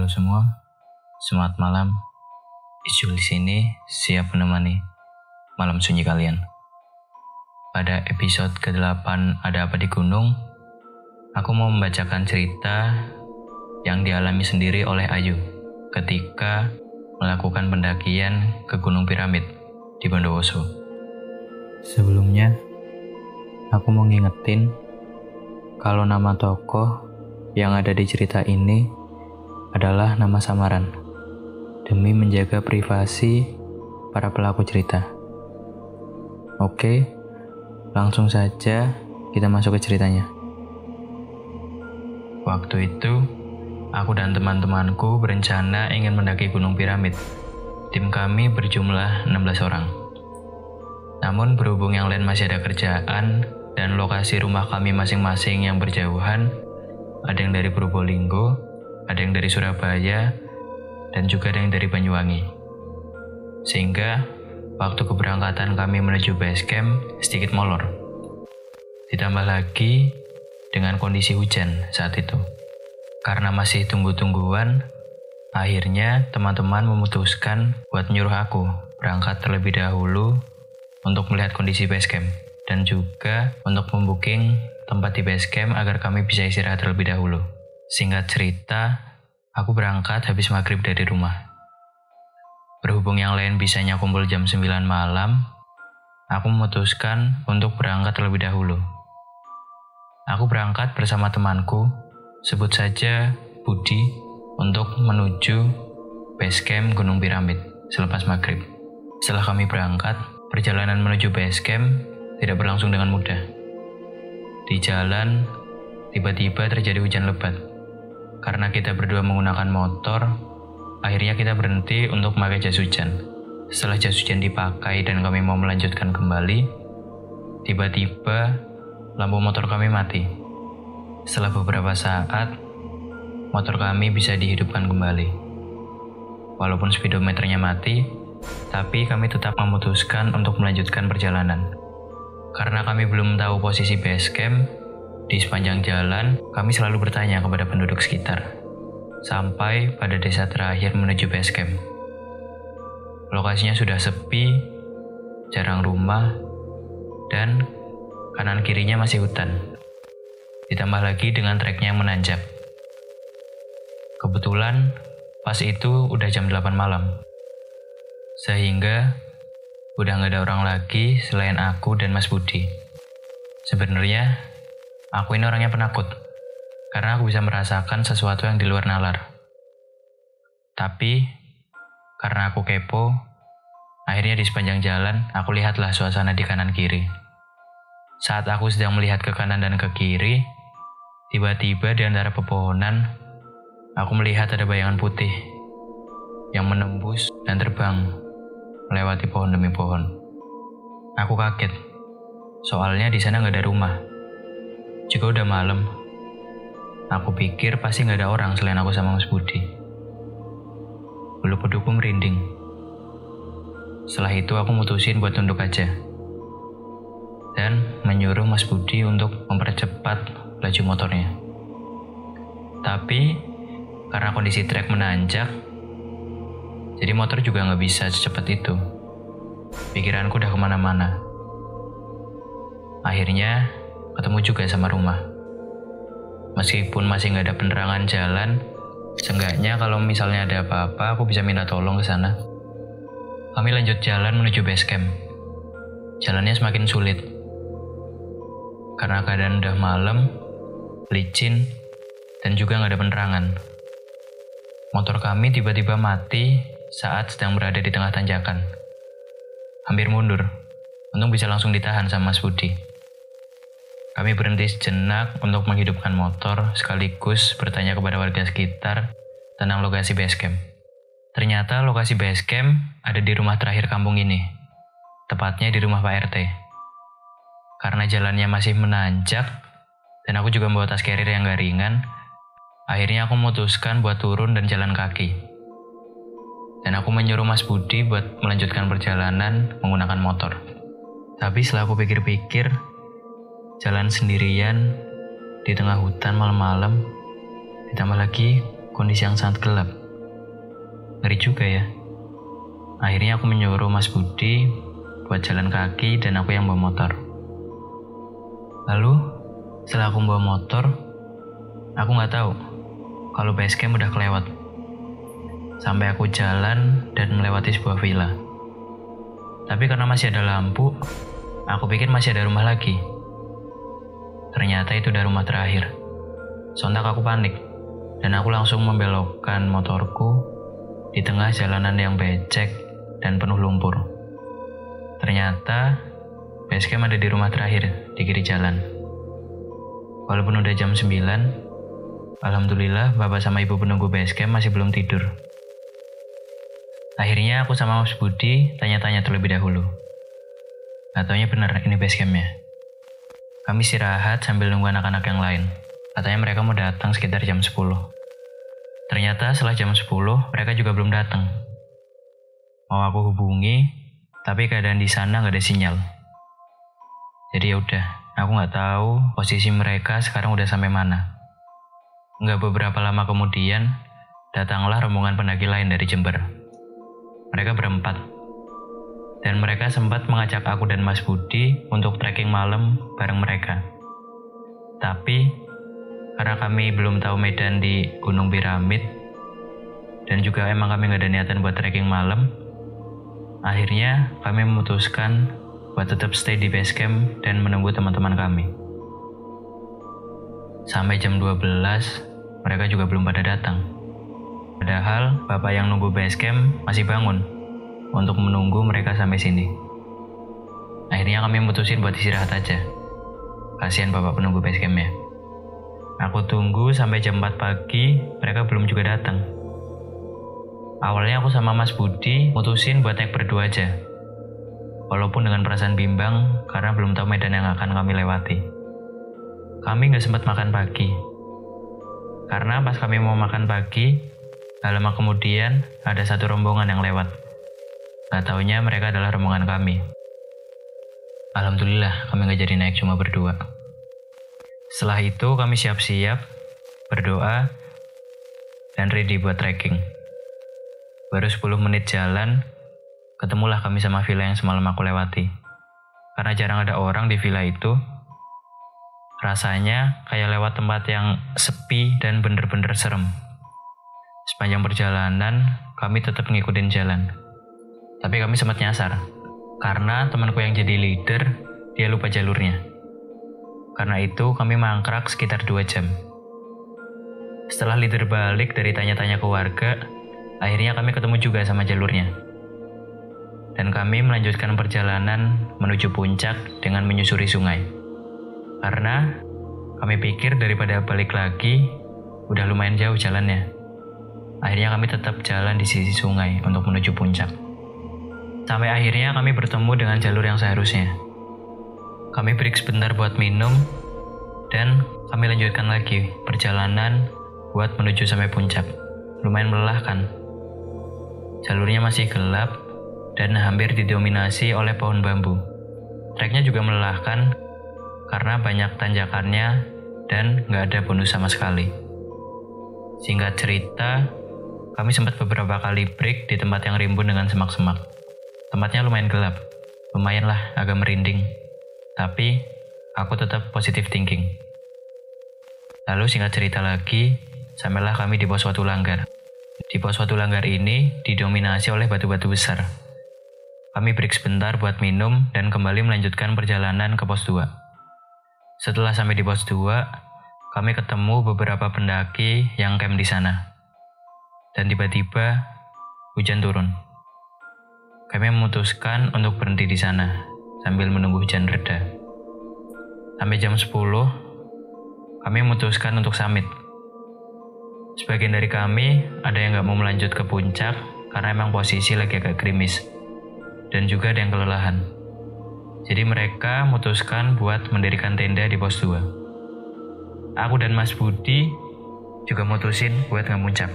semua, selamat malam. Ijul di sini siap menemani malam sunyi kalian. Pada episode ke-8 Ada Apa di Gunung, aku mau membacakan cerita yang dialami sendiri oleh Ayu ketika melakukan pendakian ke Gunung Piramid di Bondowoso. Sebelumnya, aku mau ngingetin kalau nama tokoh yang ada di cerita ini adalah nama samaran demi menjaga privasi para pelaku cerita. Oke, langsung saja kita masuk ke ceritanya. Waktu itu, aku dan teman-temanku berencana ingin mendaki Gunung Piramid. Tim kami berjumlah 16 orang. Namun berhubung yang lain masih ada kerjaan dan lokasi rumah kami masing-masing yang berjauhan, ada yang dari Probolinggo, ada yang dari Surabaya, dan juga ada yang dari Banyuwangi. Sehingga waktu keberangkatan kami menuju base camp sedikit molor. Ditambah lagi dengan kondisi hujan saat itu. Karena masih tunggu-tungguan, akhirnya teman-teman memutuskan buat nyuruh aku berangkat terlebih dahulu untuk melihat kondisi base camp dan juga untuk membooking tempat di base camp agar kami bisa istirahat terlebih dahulu. Singkat cerita, aku berangkat habis maghrib dari rumah. Berhubung yang lain bisanya kumpul jam 9 malam, aku memutuskan untuk berangkat terlebih dahulu. Aku berangkat bersama temanku, sebut saja Budi, untuk menuju base camp Gunung Piramid selepas maghrib. Setelah kami berangkat, perjalanan menuju base camp tidak berlangsung dengan mudah. Di jalan, tiba-tiba terjadi hujan lebat. Karena kita berdua menggunakan motor, akhirnya kita berhenti untuk memakai jas hujan. Setelah jas hujan dipakai dan kami mau melanjutkan kembali, tiba-tiba lampu motor kami mati. Setelah beberapa saat, motor kami bisa dihidupkan kembali. Walaupun speedometernya mati, tapi kami tetap memutuskan untuk melanjutkan perjalanan. Karena kami belum tahu posisi base camp, di sepanjang jalan, kami selalu bertanya kepada penduduk sekitar, sampai pada desa terakhir menuju base camp. Lokasinya sudah sepi, jarang rumah, dan kanan kirinya masih hutan. Ditambah lagi dengan treknya yang menanjak. Kebetulan, pas itu udah jam 8 malam. Sehingga, udah gak ada orang lagi selain aku dan Mas Budi. Sebenarnya, aku ini orangnya penakut, karena aku bisa merasakan sesuatu yang di luar nalar. Tapi, karena aku kepo, akhirnya di sepanjang jalan, aku lihatlah suasana di kanan kiri. Saat aku sedang melihat ke kanan dan ke kiri, tiba-tiba di antara pepohonan, aku melihat ada bayangan putih yang menembus dan terbang melewati pohon demi pohon. Aku kaget, soalnya di sana nggak ada rumah. Juga udah malam, aku pikir pasti nggak ada orang selain aku sama Mas Budi. Bulu pedukku merinding. Setelah itu aku mutusin buat tunduk aja. Dan menyuruh Mas Budi untuk mempercepat laju motornya. Tapi, karena kondisi trek menanjak, jadi motor juga nggak bisa secepat itu. Pikiranku udah kemana-mana. Akhirnya, ketemu juga sama rumah. Meskipun masih nggak ada penerangan jalan, seenggaknya kalau misalnya ada apa-apa, aku bisa minta tolong ke sana. Kami lanjut jalan menuju base camp. Jalannya semakin sulit. Karena keadaan udah malam, licin, dan juga nggak ada penerangan. Motor kami tiba-tiba mati saat sedang berada di tengah tanjakan. Hampir mundur, untung bisa langsung ditahan sama Mas Budi. Kami berhenti sejenak untuk menghidupkan motor sekaligus bertanya kepada warga sekitar tentang lokasi base camp. Ternyata lokasi base camp ada di rumah terakhir kampung ini, tepatnya di rumah Pak RT. Karena jalannya masih menanjak, dan aku juga membawa tas carrier yang gak ringan, akhirnya aku memutuskan buat turun dan jalan kaki. Dan aku menyuruh Mas Budi buat melanjutkan perjalanan menggunakan motor. Tapi setelah aku pikir-pikir, jalan sendirian di tengah hutan malam-malam, ditambah lagi kondisi yang sangat gelap. ngeri juga ya. Akhirnya aku menyuruh Mas Budi buat jalan kaki dan aku yang bawa motor. Lalu, setelah aku bawa motor, aku nggak tahu kalau base camp udah kelewat. Sampai aku jalan dan melewati sebuah villa. Tapi karena masih ada lampu, aku pikir masih ada rumah lagi. Ternyata itu udah rumah terakhir. Sontak aku panik, dan aku langsung membelokkan motorku di tengah jalanan yang becek dan penuh lumpur. Ternyata base camp ada di rumah terakhir, di kiri jalan. Walaupun udah jam 9, alhamdulillah bapak sama ibu penunggu base camp masih belum tidur. Akhirnya aku sama Mas Budi tanya-tanya terlebih dahulu. Gak taunya bener ini base campnya. Kami istirahat sambil nunggu anak-anak yang lain. Katanya mereka mau datang sekitar jam 10. Ternyata setelah jam 10 mereka juga belum datang. Mau aku hubungi, tapi keadaan di sana gak ada sinyal. Jadi ya udah, aku gak tahu posisi mereka sekarang udah sampai mana. Nggak beberapa lama kemudian, datanglah rombongan pendaki lain dari Jember. Mereka berempat. Dan mereka sempat mengajak aku dan Mas Budi untuk trekking malam bareng mereka. Tapi, karena kami belum tahu medan di Gunung Piramid, dan juga emang kami nggak ada niatan buat trekking malam, akhirnya kami memutuskan buat tetap stay di base camp dan menunggu teman-teman kami. Sampai jam 12, mereka juga belum pada datang. Padahal bapak yang nunggu base camp masih bangun untuk menunggu mereka sampai sini. Akhirnya kami mutusin buat istirahat aja. Kasihan bapak penunggu base campnya. Aku tunggu sampai jam 4 pagi, mereka belum juga datang. Awalnya aku sama Mas Budi mutusin buat naik berdua aja. Walaupun dengan perasaan bimbang karena belum tahu medan yang akan kami lewati. Kami gak sempat makan pagi. Karena pas kami mau makan pagi, gak lama kemudian ada satu rombongan yang lewat. Gak taunya mereka adalah rombongan kami. Alhamdulillah kami gak jadi naik cuma berdua. Setelah itu kami siap-siap, berdoa, dan ready buat trekking. Baru 10 menit jalan, ketemulah kami sama villa yang semalam aku lewati. Karena jarang ada orang di villa itu, rasanya kayak lewat tempat yang sepi dan bener-bener serem. Sepanjang perjalanan, kami tetap ngikutin jalan. Tapi kami sempat nyasar, karena temanku yang jadi leader, dia lupa jalurnya. Karena itu, kami mangkrak sekitar 2 jam. Setelah leader balik dari tanya-tanya ke warga, akhirnya kami ketemu juga sama jalurnya. Dan kami melanjutkan perjalanan menuju puncak dengan menyusuri sungai. Karena kami pikir daripada balik lagi, udah lumayan jauh jalannya. Akhirnya kami tetap jalan di sisi sungai untuk menuju puncak. Sampai akhirnya kami bertemu dengan jalur yang seharusnya. Kami break sebentar buat minum, dan kami lanjutkan lagi perjalanan buat menuju sampai puncak. Lumayan melelahkan. Jalurnya masih gelap dan hampir didominasi oleh pohon bambu. Treknya juga melelahkan karena banyak tanjakannya dan nggak ada bonus sama sekali. Singkat cerita, kami sempat beberapa kali break di tempat yang rimbun dengan semak-semak. Tempatnya lumayan gelap, lumayan lah agak merinding. Tapi, aku tetap positive thinking. Lalu singkat cerita lagi, sampailah kami di pos Watu Langgar. Di pos Watu Langgar ini didominasi oleh batu-batu besar. Kami break sebentar buat minum dan kembali melanjutkan perjalanan ke pos 2. Setelah sampai di pos 2, kami ketemu beberapa pendaki yang camp di sana. Dan tiba-tiba, hujan turun. Kami memutuskan untuk berhenti di sana, sambil menunggu hujan reda. Sampai jam 10, kami memutuskan untuk summit. Sebagian dari kami, ada yang gak mau melanjut ke puncak, karena emang posisi lagi agak gerimis. Dan juga ada yang kelelahan. Jadi mereka memutuskan buat mendirikan tenda di pos 2. Aku dan Mas Budi juga mutusin buat gak muncak.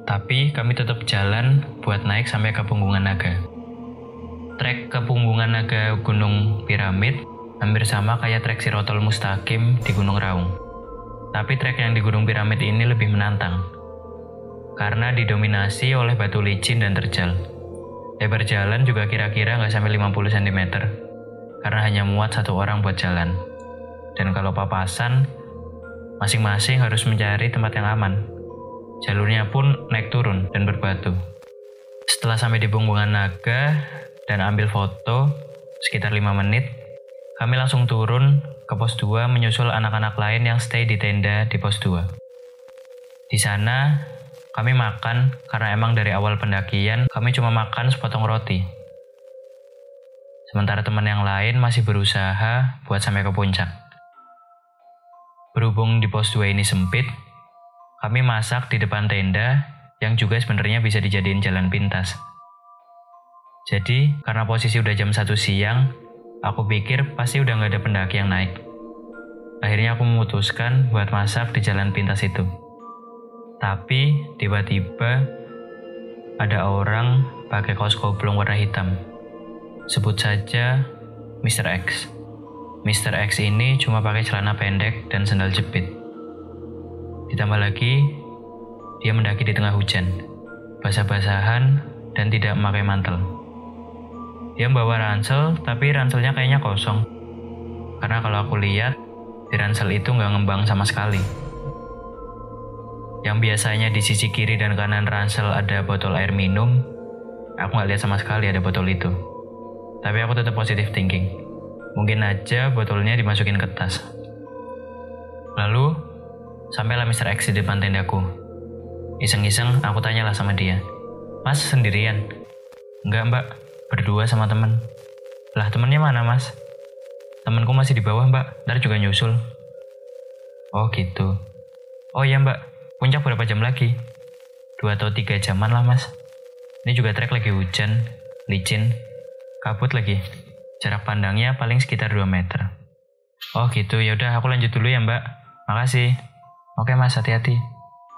Tapi kami tetap jalan buat naik sampai ke Punggungan Naga. Trek ke Punggungan Naga Gunung Piramid hampir sama kayak trek Sirotol Mustaqim di Gunung Raung. Tapi trek yang di Gunung Piramid ini lebih menantang. karena didominasi oleh batu licin dan terjal. Lebar jalan juga kira-kira nggak sampai 50 cm, karena hanya muat satu orang buat jalan. Dan kalau papasan, masing-masing harus mencari tempat yang aman. Jalurnya pun naik turun dan berbatu. Setelah sampai di Bumbungan Naga dan ambil foto sekitar 5 menit, kami langsung turun ke pos 2 menyusul anak-anak lain yang stay di tenda di pos 2. Di sana, kami makan karena emang dari awal pendakian kami cuma makan sepotong roti. Sementara teman yang lain masih berusaha buat sampai ke puncak. Berhubung di pos 2 ini sempit, kami masak di depan tenda yang juga sebenarnya bisa dijadiin jalan pintas. Jadi, karena posisi udah jam 1 siang, aku pikir pasti udah gak ada pendaki yang naik. Akhirnya aku memutuskan buat masak di jalan pintas itu. Tapi, tiba-tiba ada orang pakai kaos koblong warna hitam. Sebut saja Mr. X. Mr. X ini cuma pakai celana pendek dan sandal jepit. Ditambah lagi, dia mendaki di tengah hujan, basah-basahan, dan tidak memakai mantel. Dia membawa ransel, tapi ranselnya kayaknya kosong. Karena kalau aku lihat, di ransel itu nggak ngembang sama sekali. Yang biasanya di sisi kiri dan kanan ransel ada botol air minum, aku nggak lihat sama sekali ada botol itu. Tapi aku tetap positive thinking. Mungkin aja botolnya dimasukin ke tas. Lalu, sampailah Mr. X di depan tendaku. Iseng-iseng aku tanyalah sama dia. Mas sendirian? Enggak mbak, berdua sama temen. Lah temennya mana mas? Temenku masih di bawah mbak, ntar juga nyusul. Oh gitu. Oh iya mbak, puncak berapa jam lagi? 2 atau 3 jaman lah mas. Ini juga trek lagi hujan, licin, kabut lagi. Jarak pandangnya paling sekitar 2 meter. Oh gitu, yaudah aku lanjut dulu ya mbak. Makasih. Oke mas, hati-hati.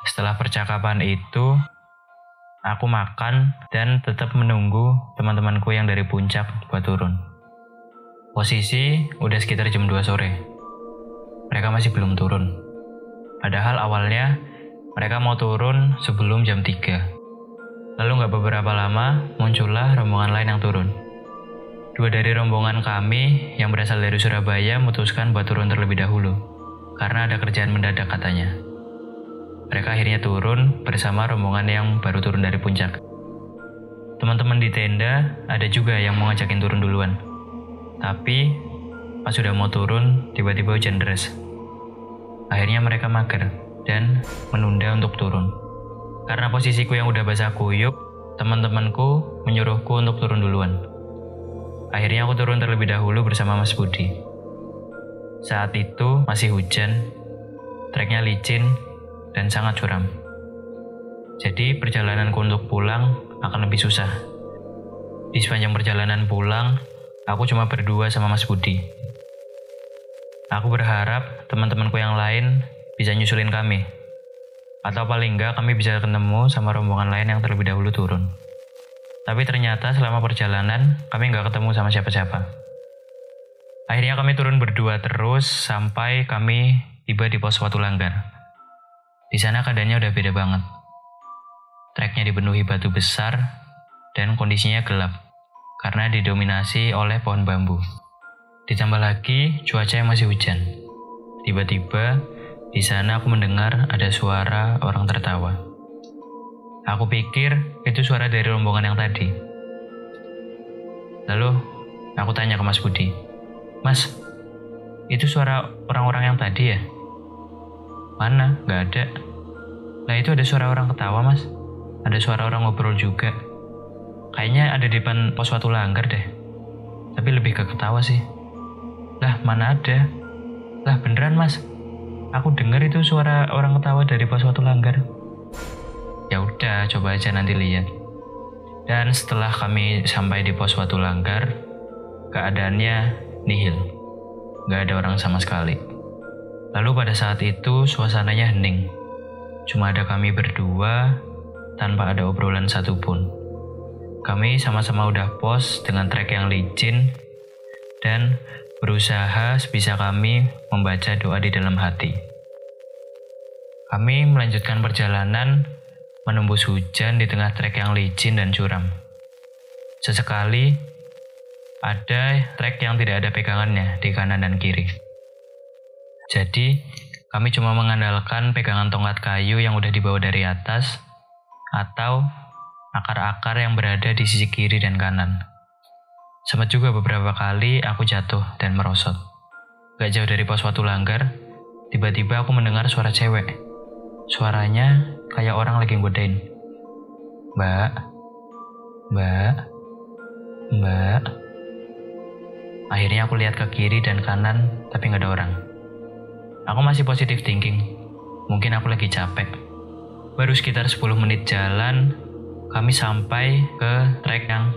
Setelah percakapan itu, aku makan dan tetap menunggu teman-temanku yang dari puncak buat turun. Posisi udah sekitar jam 2 sore. Mereka masih belum turun. Padahal awalnya mereka mau turun sebelum jam 3. Lalu gak beberapa lama muncullah rombongan lain yang turun. 2 dari rombongan kami yang berasal dari Surabaya memutuskan buat turun terlebih dahulu, karena ada kerjaan mendadak katanya. Mereka akhirnya turun bersama rombongan yang baru turun dari puncak. Teman-teman di tenda ada juga yang mau ngajakin turun duluan. Tapi pas sudah mau turun, tiba-tiba hujan deras. Akhirnya mereka mager dan menunda untuk turun. Karena posisiku yang udah basah kuyup, teman-temanku menyuruhku untuk turun duluan. Akhirnya aku turun terlebih dahulu bersama Mas Budi. Saat itu masih hujan, treknya licin, dan sangat curam. Jadi perjalananku untuk pulang akan lebih susah. Di sepanjang perjalanan pulang, aku cuma berdua sama Mas Budi. Aku berharap teman-temanku yang lain bisa nyusulin kami. Atau paling enggak kami bisa ketemu sama rombongan lain yang terlebih dahulu turun. Tapi ternyata selama perjalanan kami nggak ketemu sama siapa-siapa. Akhirnya kami turun berdua terus sampai kami tiba di pos Watu Langgar. Di sana keadaannya udah beda banget. Treknya dipenuhi batu besar dan kondisinya gelap karena didominasi oleh pohon bambu. Ditambah lagi cuaca yang masih hujan. Tiba-tiba di sana aku mendengar ada suara orang tertawa. Aku pikir itu suara dari rombongan yang tadi. Lalu aku tanya ke Mas Budi, Mas, itu suara orang-orang yang tadi ya? Mana? Gak ada. Lah itu ada suara orang ketawa mas. Ada suara orang ngobrol juga. Kayaknya ada di depan pos Watu Langgar deh. Tapi lebih ke ketawa sih. Lah mana ada? Lah beneran mas. Aku dengar itu suara orang ketawa dari pos Watu Langgar. Ya udah, coba aja nanti lihat. Dan setelah kami sampai di pos Watu Langgar, keadaannya nihil. Gak ada orang sama sekali. Lalu pada saat itu suasananya hening. Cuma ada kami berdua tanpa ada obrolan satupun. Kami sama-sama udah pos dengan trek yang licin dan berusaha sebisa kami membaca doa di dalam hati. Kami melanjutkan perjalanan menembus hujan di tengah trek yang licin dan curam. Sesekali, ada trek yang tidak ada pegangannya di kanan dan kiri. Jadi, kami cuma mengandalkan pegangan tongkat kayu yang udah dibawa dari atas, atau akar-akar yang berada di sisi kiri dan kanan. Sempat juga beberapa kali aku jatuh dan merosot. Gak jauh dari pos Watulanggar, tiba-tiba aku mendengar suara cewek. Suaranya kayak orang lagi nggodain. Mbak, mbak, mbak. Akhirnya aku lihat ke kiri dan kanan, tapi gak ada orang. Aku masih positive thinking. Mungkin aku lagi capek. Baru sekitar 10 menit jalan, kami sampai ke trek yang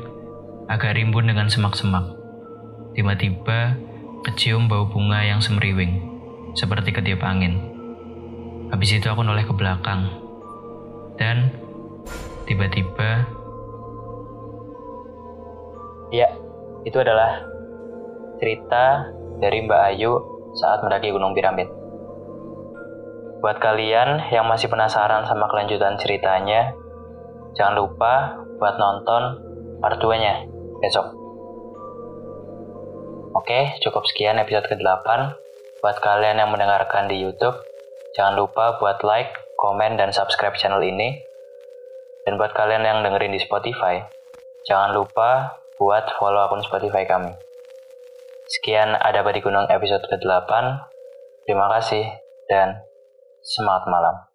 agak rimbun dengan semak-semak. Tiba-tiba kecium bau bunga yang semriwing, seperti ketiup angin. Habis itu aku noleh ke belakang. Dan tiba-tiba... Ya, itu adalah cerita dari Mbak Ayu saat mendaki Gunung Piramid. Buat kalian yang masih penasaran sama kelanjutan ceritanya, jangan lupa buat nonton part 2-nya besok. Oke, cukup sekian episode ke-8. Buat kalian yang mendengarkan di YouTube, jangan lupa buat like, komen, dan subscribe channel ini. Dan buat kalian yang dengerin di Spotify, jangan lupa buat follow akun Spotify kami. Sekian Ada Apa di Gunung episode ke-8. Terima kasih dan semangat malam.